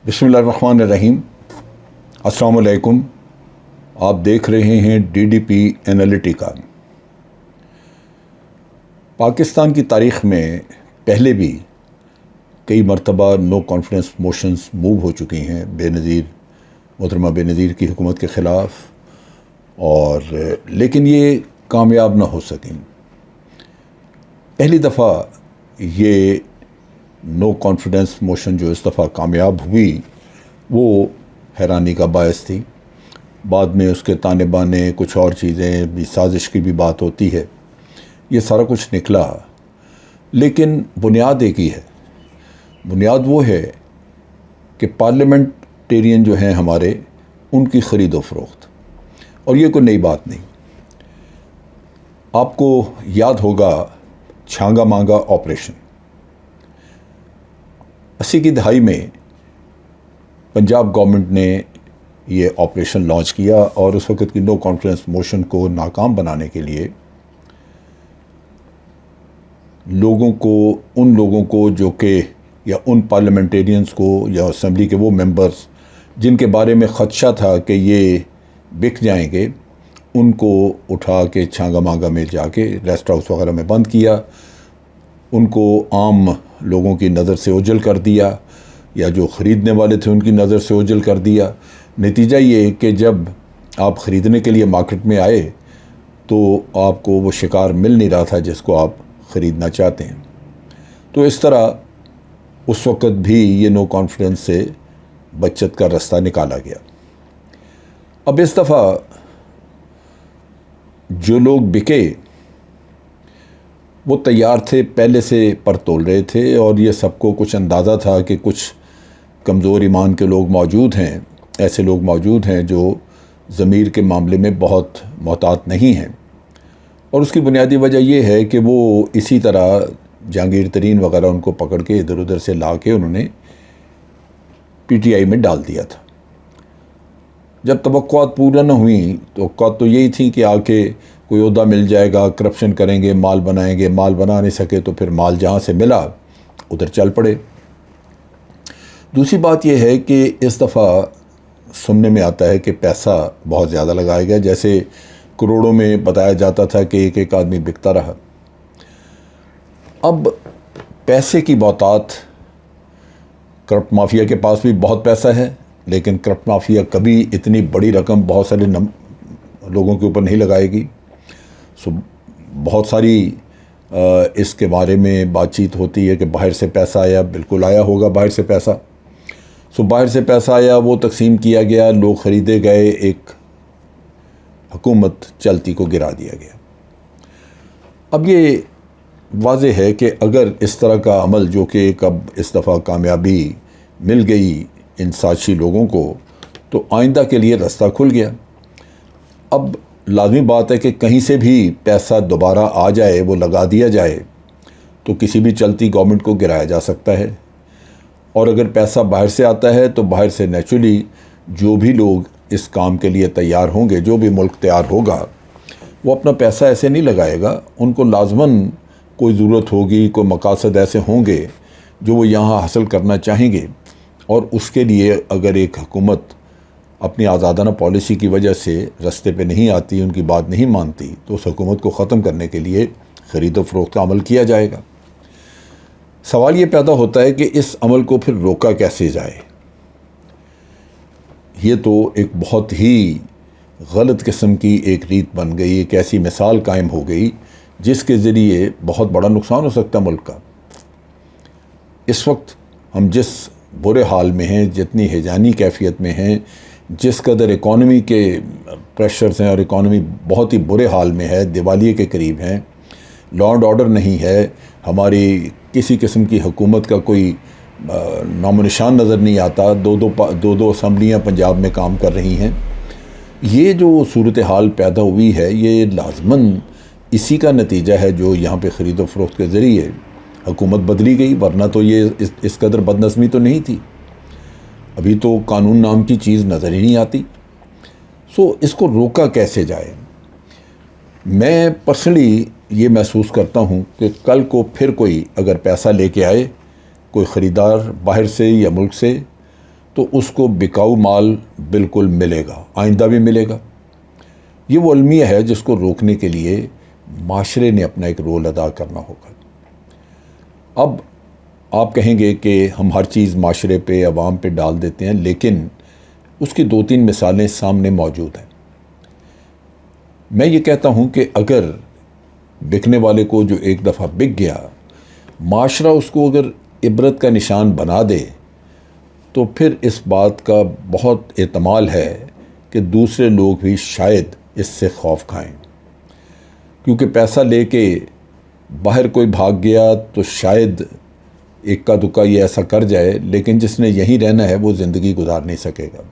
बिस्मिल्लाहिर्रहमानिर्रहीम। अस्सलाम वालेकुम। आप देख रहे हैं DDP एनालिटिका। पाकिस्तान की तारीख़ में पहले भी कई मरतबा नो कॉन्फिडेंस मोशंस मूव हो चुकी हैं मोहतरमा बेनज़ीर की हुकूमत के ख़िलाफ़, और लेकिन ये कामयाब ना हो सकें। पहली दफ़ा ये नो कॉन्फिडेंस मोशन जो इस दफ़ा कामयाब हुई वो हैरानी का बायस थी। बाद में उसके ताने बाने कुछ और चीज़ें भी, साजिश की भी बात होती है, ये सारा कुछ निकला, लेकिन बुनियाद एक ही है। बुनियाद वो है कि पार्लियामेंटेरियन जो हैं हमारे, उनकी ख़रीद व फ़रोख्त, और ये कोई नई बात नहीं। आपको याद होगा छांगा मांगा ऑपरेशन। 80 की दहाई में पंजाब गवर्नमेंट ने ये ऑपरेशन लॉन्च किया और उस वक़्त की नो कॉन्फिडेंस मोशन को नाकाम बनाने के लिए उन लोगों को जो कि, या उन पार्लियामेंटेरियंस को या असेंबली के वो मेंबर्स जिनके बारे में ख़दशा था कि ये बिक जाएंगे, उनको उठा के छांगा मांगा में जाके रेस्ट हाउस वगैरह में बंद किया। उनको आम लोगों की नज़र से ओझल कर दिया, या जो ख़रीदने वाले थे उनकी नज़र से ओझल कर दिया। नतीजा ये कि जब आप ख़रीदने के लिए मार्केट में आए तो आपको वो शिकार मिल नहीं रहा था जिसको आप ख़रीदना चाहते हैं। तो इस तरह उस वक़्त भी ये नो कॉन्फिडेंस से बचत का रास्ता निकाला गया। अब इस दफ़ा जो लोग बिके वो तैयार थे, पहले से पर तोल रहे थे, और ये सबको कुछ अंदाज़ा था कि कुछ कमज़ोर ईमान के लोग मौजूद हैं, ऐसे लोग मौजूद हैं जो ज़मीर के मामले में बहुत मोहतात नहीं हैं। और उसकी बुनियादी वजह यह है कि वो इसी तरह जहांगीर तरीन वगैरह उनको पकड़ के इधर उधर से ला के उन्होंने PTI में डाल दिया था। जब तवक्कुआत पूरा न हुई, तवक्कुआत तो यही थी कि आके कोई ओहदा मिल जाएगा, करप्शन करेंगे, माल बनाएंगे, माल बना नहीं सके तो फिर माल जहाँ से मिला उधर चल पड़े। दूसरी बात यह है कि इस दफ़ा सुनने में आता है कि पैसा बहुत ज़्यादा लगाया गया, जैसे करोड़ों में बताया जाता था कि एक एक आदमी बिकता रहा। अब पैसे की बहुतात, करप्ट माफिया के पास भी बहुत पैसा है, लेकिन करप्ट माफिया कभी इतनी बड़ी रकम बहुत सारे लोगों के ऊपर नहीं लगाएगी। सो बहुत सारी इसके बारे में बातचीत होती है कि बाहर से पैसा आया, बिल्कुल आया होगा बाहर से पैसा। सो बाहर से पैसा आया, वो तकसीम किया गया, लोग ख़रीदे गए, एक हुकूमत चलती को गिरा दिया गया। अब ये वाज़ेह है कि अगर इस तरह का अमल, जो कि कब इस दफ़ा कामयाबी मिल गई इन साजिशी लोगों को, तो आइंदा के लिए रास्ता खुल गया। अब लाज़मी बात है कि कहीं से भी पैसा दोबारा आ जाए, वो लगा दिया जाए, तो किसी भी चलती गवर्नमेंट को गिराया जा सकता है। और अगर पैसा बाहर से आता है तो बाहर से नेचुरली जो भी लोग इस काम के लिए तैयार होंगे, जो भी मुल्क तैयार होगा, वो अपना पैसा ऐसे नहीं लगाएगा। उनको लाजमन कोई ज़रूरत होगी, कोई मकासद ऐसे होंगे जो वो यहाँ हासिल करना चाहेंगे, और उसके लिए अगर एक हुकूमत अपनी आज़ादाना पॉलिसी की वजह से रास्ते पे नहीं आती, उनकी बात नहीं मानती, तो उस हुकूमत को ख़त्म करने के लिए ख़रीद व फ़रोख्त का अमल किया जाएगा। सवाल ये पैदा होता है कि इस अमल को फिर रोका कैसे जाए। ये तो एक बहुत ही गलत किस्म की एक रीत बन गई, एक ऐसी मिसाल कायम हो गई जिसके ज़रिए बहुत बड़ा नुकसान हो सकता है मुल्क का। इस वक्त हम जिस बुरे हाल में हैं, जितनी हिजानी कैफियत में हैं, जिस कदर इकॉनमी के प्रेशर्स हैं और इकॉनमी बहुत ही बुरे हाल में है, दिवालिये के करीब हैं, लॉ एंड ऑर्डर नहीं है, हमारी किसी किस्म की हुकूमत का कोई नामो निशान नज़र नहीं आता, दो दो असम्बलियाँ पंजाब में काम कर रही हैं। ये जो सूरत हाल पैदा हुई है, ये लाजमन इसी का नतीजा है जो यहाँ पे ख़रीद व फ़रोख्त के ज़रिए हुकूमत बदली गई, वरना तो ये इस कदर बदनज़मी तो नहीं थी। अभी तो कानून नाम की चीज़ नज़र ही नहीं आती। सो इसको रोका कैसे जाए। मैं पर्सनली ये महसूस करता हूँ कि कल को फिर कोई अगर पैसा लेके आए, कोई ख़रीदार बाहर से या मुल्क से, तो तो उसको बिकाऊ माल बिल्कुल मिलेगा, आइंदा भी मिलेगा। ये वो अलमिया है जिसको रोकने के लिए माशरे ने अपना एक रोल अदा करना होगा। अब आप कहेंगे कि हम हर चीज़ माशरे पे, अवाम पे डाल देते हैं, लेकिन उसकी 2-3 मिसालें सामने मौजूद हैं। मैं ये कहता हूँ कि अगर बिकने वाले को जो एक दफ़ा बिक गया, माशरा उसको अगर इबरत का निशान बना दे, तो फिर इस बात का बहुत एहतमाल है कि दूसरे लोग भी शायद इससे खौफ खाएं। क्योंकि पैसा लेके बाहर कोई भाग गया तो शायद इक्का दुक्का ये ऐसा कर जाए, लेकिन जिसने यहीं रहना है वो ज़िंदगी गुजार नहीं सकेगा।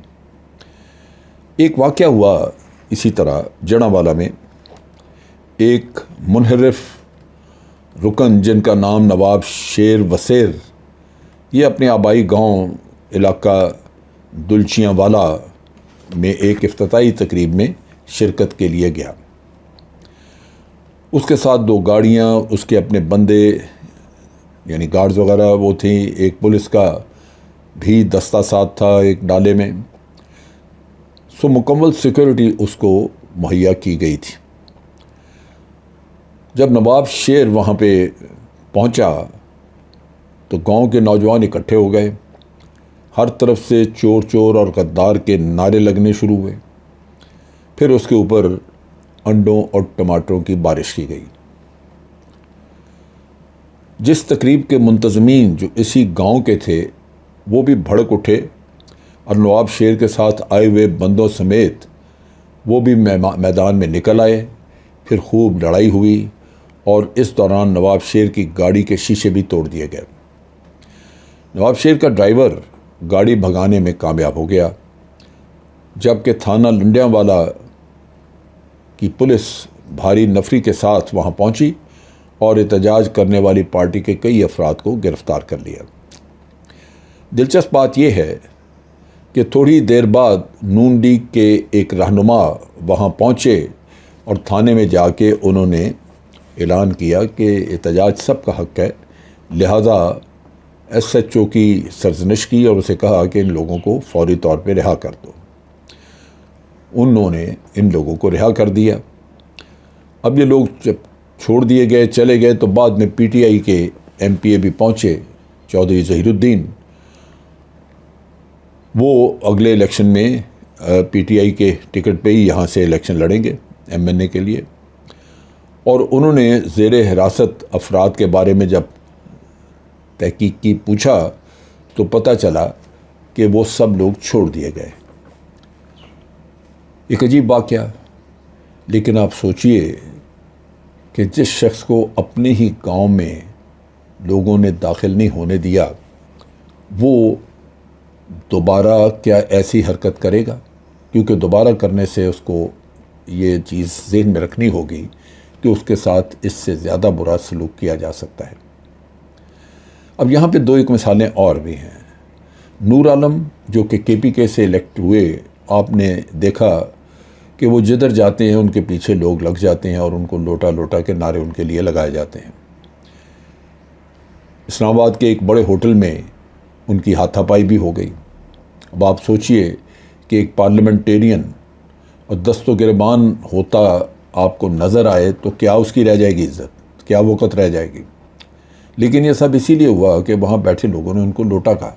एक वाक़या हुआ इसी तरह जड़ावाला में। एक मुनहरिफ रुकन जिनका नाम नवाब शेर वसेर, ये अपने आबाई गांव इलाका दुलचियाँ वाला में एक इफ्तिताई तकरीब में शिरकत के लिए गया। उसके साथ 2 गाड़ियाँ, उसके अपने बंदे यानी गार्ड्स वगैरह वो थी, एक पुलिस का भी दस्ता साथ था एक डाले में। सो मुकम्मल सिक्योरिटी उसको मुहैया की गई थी। जब नवाब शेर वहाँ पे पहुँचा तो गांव के नौजवान इकट्ठे हो गए। हर तरफ से चोर चोर और गद्दार के नारे लगने शुरू हुए। फिर उसके ऊपर अंडों और टमाटरों की बारिश की गई। जिस तकरीब के मुंतज़मीन जो इसी गांव के थे वो भी भड़क उठे और नवाब शेर के साथ आए हुए बंदों समेत वो भी मैदान में निकल आए। फिर खूब लड़ाई हुई और इस दौरान नवाब शेर की गाड़ी के शीशे भी तोड़ दिए गए। नवाब शेर का ड्राइवर गाड़ी भगाने में कामयाब हो गया, जबकि थाना लुंडियावाला की पुलिस भारी नफरी के साथ वहां पहुंची और एहतजाज करने वाली पार्टी के कई अफराद को गिरफ्तार कर लिया। दिलचस्प बात यह है कि थोड़ी देर बाद नून लीग के एक रहनुमा वहां पहुंचे और थाने में जाके उन्होंने ऐलान किया कि एहतजाज सबका हक है, लिहाजा SHO की सरजनिश की और उसे कहा कि इन लोगों को फौरी तौर पे रिहा कर दो। उन्होंने इन लोगों को रिहा कर दिया। अब ये लोग जब छोड़ दिए गए, चले गए, तो बाद में PTI के MPA भी पहुंचे, चौधरी ज़हीरुद्दीन। वो अगले इलेक्शन में PTI के टिकट पे ही यहाँ से इलेक्शन लड़ेंगे MNA के लिए। और उन्होंने ज़ेरे हिरासत अफराद के बारे में जब तहकीक की, पूछा, तो पता चला कि वो सब लोग छोड़ दिए गए। एक अजीब वाक़या। लेकिन आप सोचिए कि जिस शख्स को अपने ही गांव में लोगों ने दाखिल नहीं होने दिया, वो दोबारा क्या ऐसी हरकत करेगा? क्योंकि दोबारा करने से उसको ये चीज़ ज़हन में रखनी होगी कि उसके साथ इससे ज़्यादा बुरा सलूक किया जा सकता है। अब यहाँ पे 2 मिसालें और भी हैं। नूर आलम जो कि KPK से इलेक्ट हुए, आपने देखा कि वो जिधर जाते हैं उनके पीछे लोग लग जाते हैं और उनको लोटा लोटा के नारे उनके लिए लगाए जाते हैं। इस्लामाबाद के एक बड़े होटल में उनकी हाथापाई भी हो गई। अब आप सोचिए कि एक पार्लियामेंटेरियन और दस्तो गिरबान होता आपको नज़र आए तो क्या उसकी रह जाएगी इज़्ज़त, क्या वक़्त रह जाएगी? लेकिन ये सब इसीलिए हुआ कि वहाँ बैठे लोगों ने उनको लोटा कहा।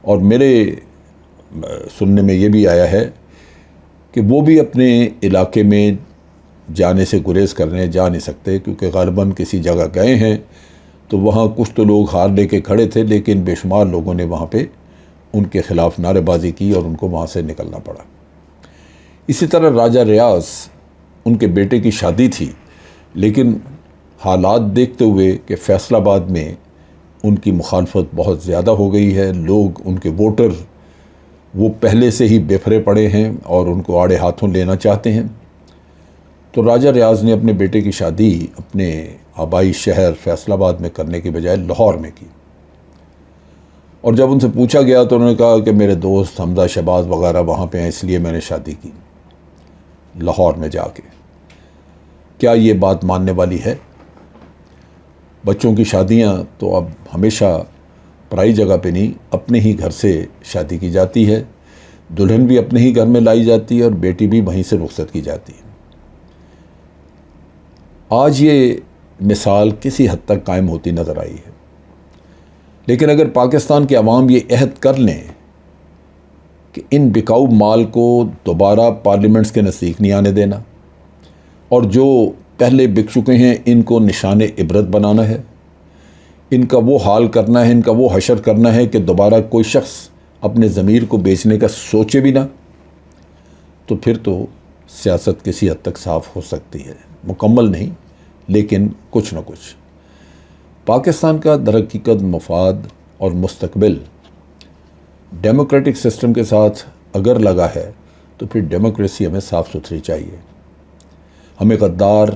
और मेरे सुनने में ये भी आया है कि वो भी अपने इलाके में जाने से गुरेज कर रहे हैं, जा नहीं सकते, क्योंकि ग़ालिबन किसी जगह गए हैं तो वहाँ कुछ तो लोग हार लेके खड़े थे, लेकिन बेशुमार लोगों ने वहाँ पे उनके ख़िलाफ़ नारेबाजी की और उनको वहाँ से निकलना पड़ा। इसी तरह राजा रियाज, उनके बेटे की शादी थी, लेकिन हालात देखते हुए कि फैसलाबाद में उनकी मुखालफत बहुत ज़्यादा हो गई है, लोग, उनके वोटर, वो पहले से ही बेफरे पड़े हैं और उनको आड़े हाथों लेना चाहते हैं, तो राजा रियाज ने अपने बेटे की शादी अपने आबाई शहर फैसलाबाद में करने की बजाय लाहौर में की। और जब उनसे पूछा गया तो उन्होंने कहा कि मेरे दोस्त हमजा शहबाज वगैरह वहाँ पे हैं, इसलिए मैंने शादी की लाहौर में जाके। क्या ये बात मानने वाली है? बच्चों की शादियाँ तो अब हमेशा पराई जगह पे नहीं, अपने ही घर से शादी की जाती है, दुल्हन भी अपने ही घर में लाई जाती है और बेटी भी वहीं से रुखसत की जाती है। आज ये मिसाल किसी हद तक कायम होती नज़र आई है, लेकिन अगर पाकिस्तान के अवाम ये अहद कर लें कि इन बिकाऊ माल को दोबारा पार्लियामेंट्स के नज़दीक नहीं आने देना और जो पहले बिक चुके हैं इनको निशान इबरत बनाना है, इनका वो हाल करना है, इनका वो हशर करना है कि दोबारा कोई शख्स अपने ज़मीर को बेचने का सोचे भी ना, तो फिर तो सियासत किसी हद तक साफ़ हो सकती है। मुकम्मल नहीं, लेकिन कुछ न कुछ। पाकिस्तान का दरहकीकत मफाद और मुस्तकबिल डेमोक्रेटिक सिस्टम के साथ अगर लगा है तो फिर डेमोक्रेसी हमें साफ़ सुथरी चाहिए। हमें गद्दार,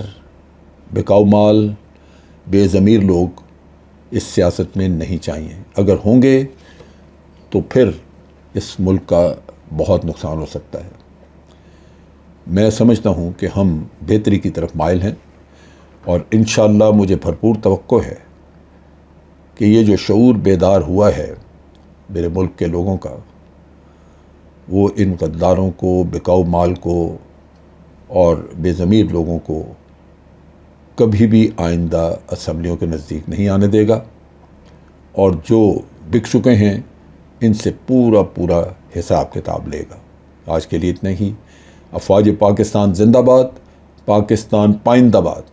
बिकाऊ माल, बेज़मीर लोग इस सियासत में नहीं चाहिए। अगर होंगे तो फिर इस मुल्क का बहुत नुकसान हो सकता है। मैं समझता हूँ कि हम बेहतरी की तरफ माइल हैं और इंशाअल्लाह मुझे भरपूर तवक्को है कि ये जो शऊर बेदार हुआ है मेरे मुल्क के लोगों का, वो इन गद्दारों को, बिकाऊ माल को और बेज़मीर लोगों को कभी भी आइंदा असम्बलियों के नज़दीक नहीं आने देगा और जो बिक चुके हैं इनसे पूरा पूरा हिसाब किताब लेगा। आज के लिए इतना ही। अफवाज पाकिस्तान जिंदाबाद, पाकिस्तान पाइंदाबाद।